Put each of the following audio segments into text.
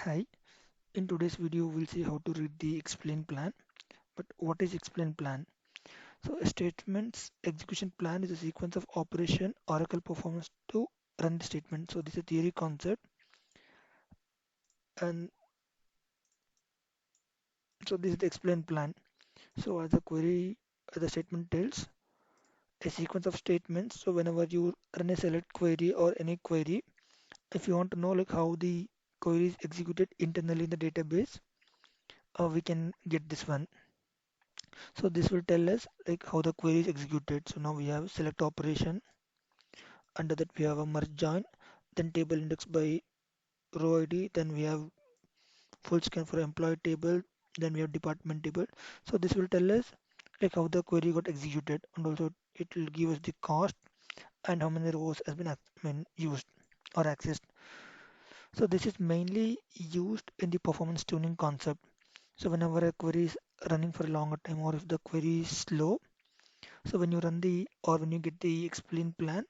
Hi, in today's video we'll see how to read the explain plan. But what is explain plan? So a statement's execution plan is a sequence of operation Oracle performs to run the statement. So this is a theory concept, and so this is the explain plan. So as the query the statement tells a sequence of statements. So whenever you run a select query or any query, if you want to know like how the query is executed internally in the database, we can get this one. So this will tell us like how the query is executed. So now we have select operation. Under that we have a merge join, then table index by row ID, then we have full scan for employee table, then we have department table. So this will tell us like how the query got executed, and also it will give us the cost and how many rows has been used or accessed. So this is mainly used in the performance tuning concept. So whenever a query is running for a longer time or if the query is slow, so when you run the or when you get the explain plan,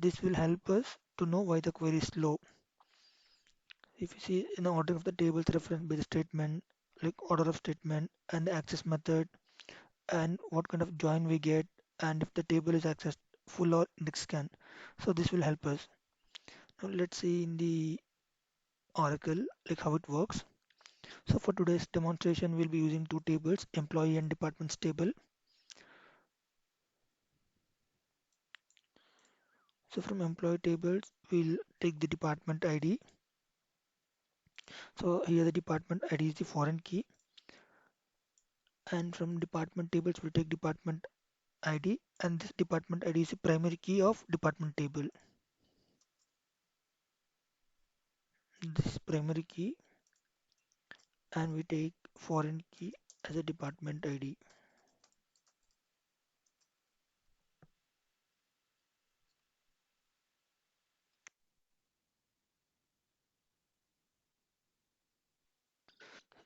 this will help us to know why the query is slow. If you see in the order of the tables referenced by the statement, like order of statement and the access method and what kind of join we get and if the table is accessed full or index scan. So this will help us. Now let's see in the Oracle like how it works. So for today's demonstration, we'll be using two tables, employee and departments table. So from employee tables, we'll take the department ID. So here the department ID is the foreign key, and from department tables we'll take department ID, and this department ID is the primary key of department table. This is primary key, and we take foreign key as a department ID.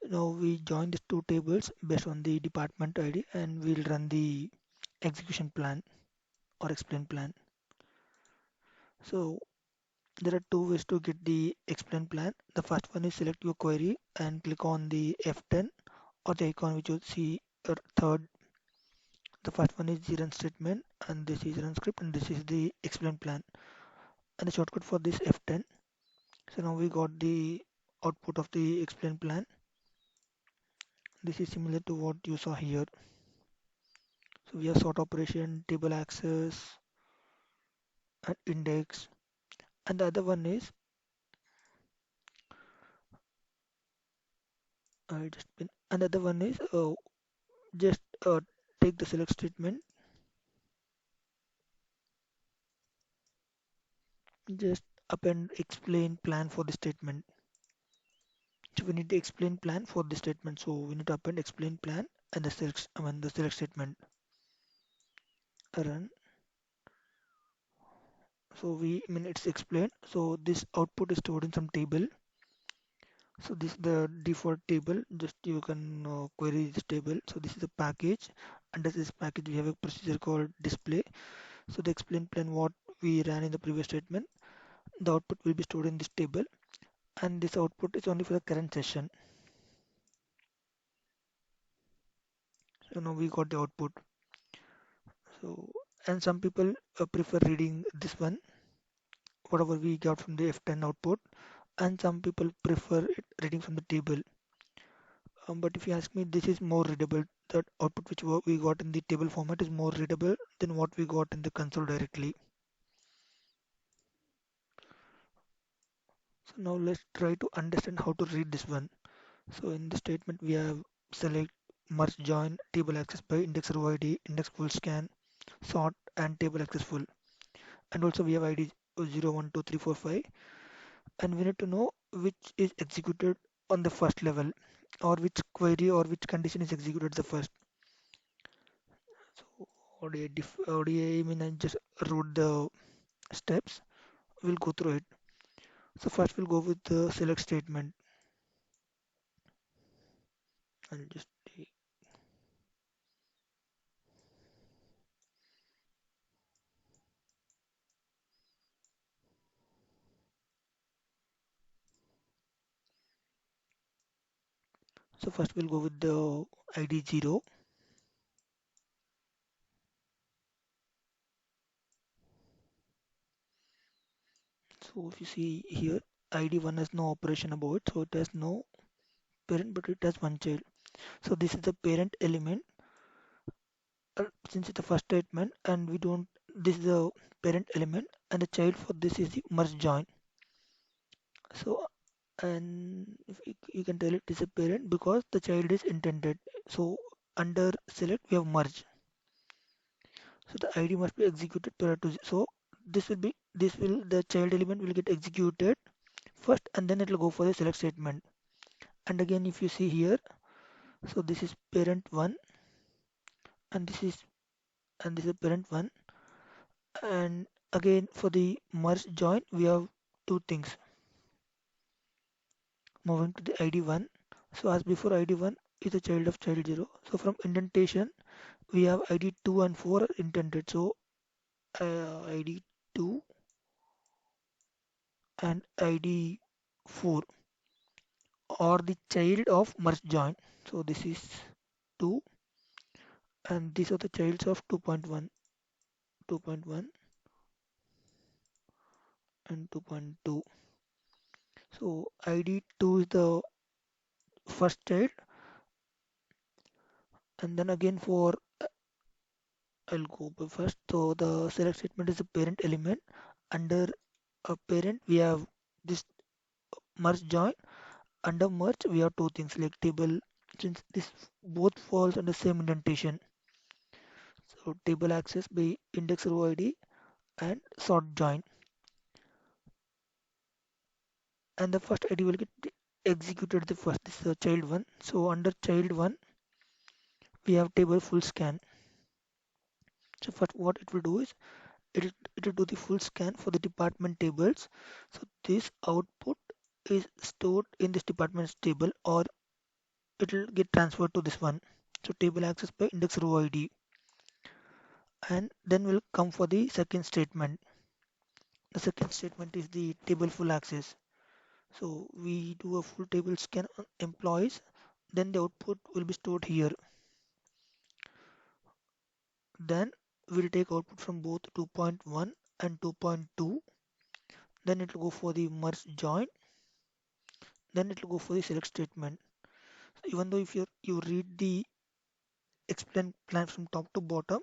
Now we join these two tables based on the department ID, and we'll run the execution plan or explain plan. So there are two ways to get the explain plan. The first one is select your query and click on the F10 or the icon which you see third. The first one is the run statement, and this is run script, and this is the explain plan. And the shortcut for this F10. So now we got the output of the explain plan. This is similar to what you saw here. So we have sort operation, table access, and index. And the other one is I just been. Another one is just take the select statement, just append explain plan for the statement. So we need to explain plan for the statement. So we need to append explain plan and the select, the select statement. Run. So it's explained. So this output is stored in some table. So this is the default table. Just you can query this table. So this is a package. Under this package, we have a procedure called display. So the explain plan what we ran in the previous statement. The output will be stored in this table, and this output is only for the current session. So now we got the output. So and some people prefer reading this one, whatever we got from the F10 output, and some people prefer it reading from the table. But if you ask me, this is more readable. That output which we got in the table format is more readable than what we got in the console directly. So now let's try to understand how to read this one. So in the statement we have select, merge join, table access by index row ID, index full scan, sort and table access full. And also we have ID 0, 1, 2, 3, 4, 5, and we need to know which is executed on the first level or which query or which condition is executed the first. So ODI I just wrote the steps. We'll go through it. So first we'll go with the select statement. I'll just take. So first we'll go with the ID 0. So if you see here, ID 1 has no operation above it, so it has no parent, but it has one child. So this is the parent element, since it's the first statement, and we don't. This is the parent element, and the child for this is the merge join. So and if you can tell it is a parent because the child is intended. So under select we have merge. So the ID must be executed prior to so this will the child element will get executed first and then it will go for the select statement. And again if you see here, so this is parent 1 and this is parent 1, and again for the merge join we have two things. Moving to the ID 1. So as before ID 1 is a child of child 0. So from indentation we have ID 2 and 4 are intended. So ID 2 and ID 4 are the child of merge join. So this is 2 and these are the childs of 2.1, 2.1 and 2.2. So ID 2 is the first child, and then again for I'll go by first. So the select statement is the parent element. Under a parent we have this merge join. Under merge we have two things like table, since this both falls under same indentation. So table access by index row ID and sort join, and the first ID will get executed the first. This is the child one. So under child one we have table full scan. So first what it will do is it will do the full scan for the department tables. So this output is stored in this department's table or it will get transferred to this one. So table access by index row ID, and then we'll come for the second statement. The second statement is the table full access. So we do a full table scan on employees, then the output will be stored here. Then we'll take output from both 2.1 and 2.2. Then it will go for the merge join. Then it will go for the select statement. So even though if you read the explain plan from top to bottom,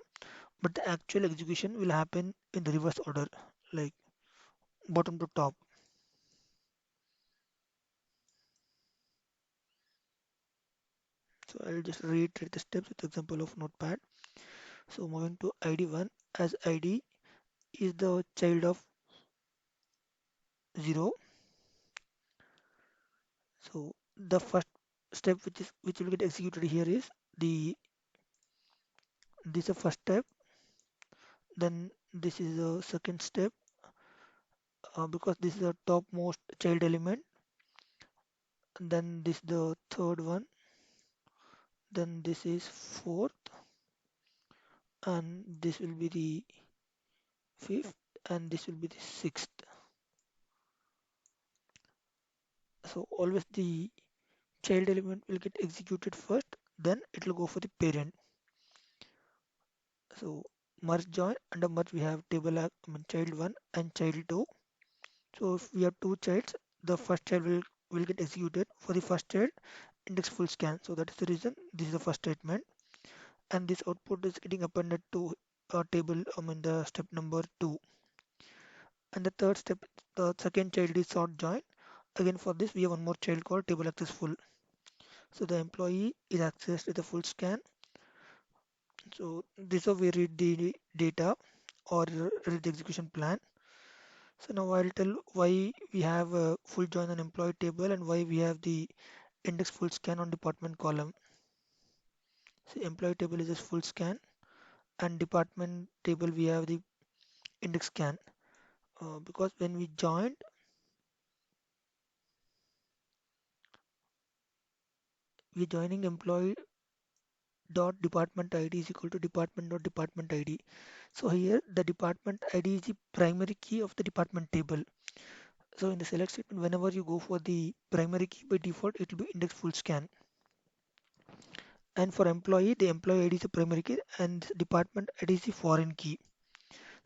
but the actual execution will happen in the reverse order, like bottom to top. So I'll just reiterate the steps with example of notepad. So moving to ID1, as ID is the child of 0. So the first step which will get executed here is the this is the first step, then this is the second step, because this is the topmost child element, then this is the third one, then this is fourth, and this will be the fifth, and this will be the sixth. So always the child element will get executed first, then it will go for the parent. So merge join, under merge we have table child 1 and child 2. So if we have two childs, the first child will get executed. For the first child, index full scan. So that is the reason this is the first statement, and this output is getting appended to a table, the step number 2. And the third step, the second child is sort join. Again for this we have one more child called table access full. So the employee is accessed with a full scan. So this is how we read the data or read the execution plan. So now I'll tell why we have a full join on employee table and why we have the index full scan on department column. See, employee table is a full scan and department table we have the index scan. Because when we joined, we're joining employee dot department ID is equal to department dot department ID. So here the department ID is the primary key of the department table. So in the select statement, whenever you go for the primary key by default, it will be index full scan. And for employee, the employee ID is a primary key and department ID is the foreign key.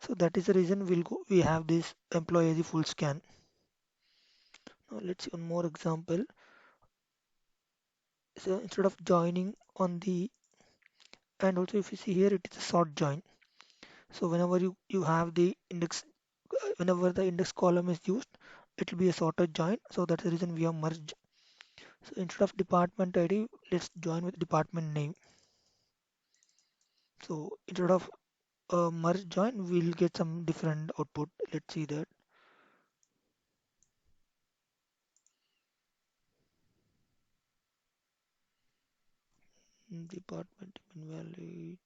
So that is the reason we have this employee ID full scan. Now let's see one more example. So instead of joining on the, and also if you see here, it is a sort join. So whenever you have the index, whenever the index column is used, it will be a sorted join. So that's the reason we have merged. So instead of department ID, let's join with department name. So instead of merge join, we'll get some different output. Let's see that. Department invalid.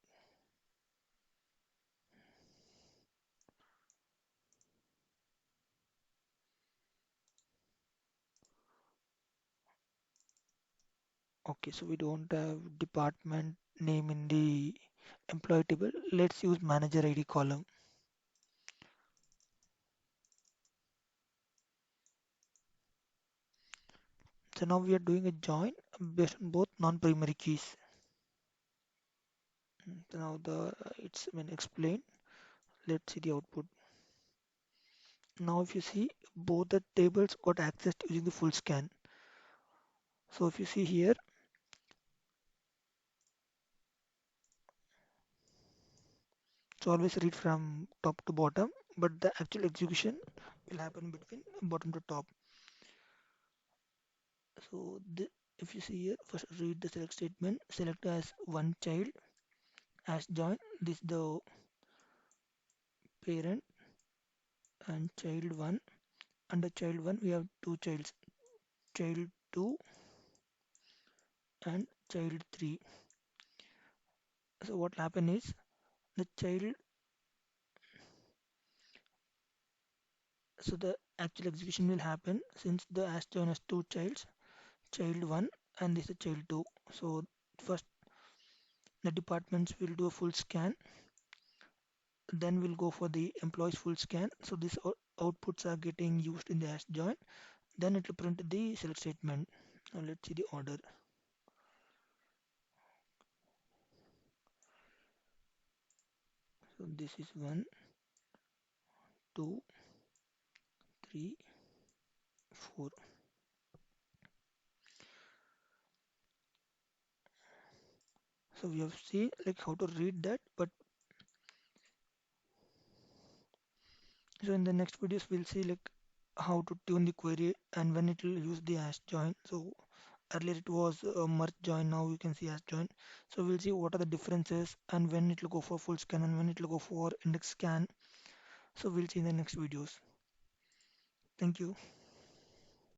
Okay, so we don't have department name in the employee table. Let's use manager ID column. So now we are doing a join based on both non-primary keys. So now it's been explained. Let's see the output. Now if you see, both the tables got accessed using the full scan. So if you see here, so always read from top to bottom, but the actual execution will happen between bottom to top. So if you see here, first read the select statement, select as one child as join. This the parent and child one. Under child one, we have two childs, child two and child three. So what will happen is the child, so the actual execution will happen since the as join has two childs, child one and this is child two. So first the departments will do a full scan, then we'll go for the employees full scan. So these outputs are getting used in the as join. Then it will print the select statement. Now let's see the order. So this is 1, 2, 3, 4. So we have seen like how to read that, but so in the next videos we'll see like how to tune the query and when it will use the hash join. So earlier it was merge join, now you can see hash join. So we'll see what are the differences and when it will go for full scan and when it will go for index scan. So we'll see in the next videos. Thank you.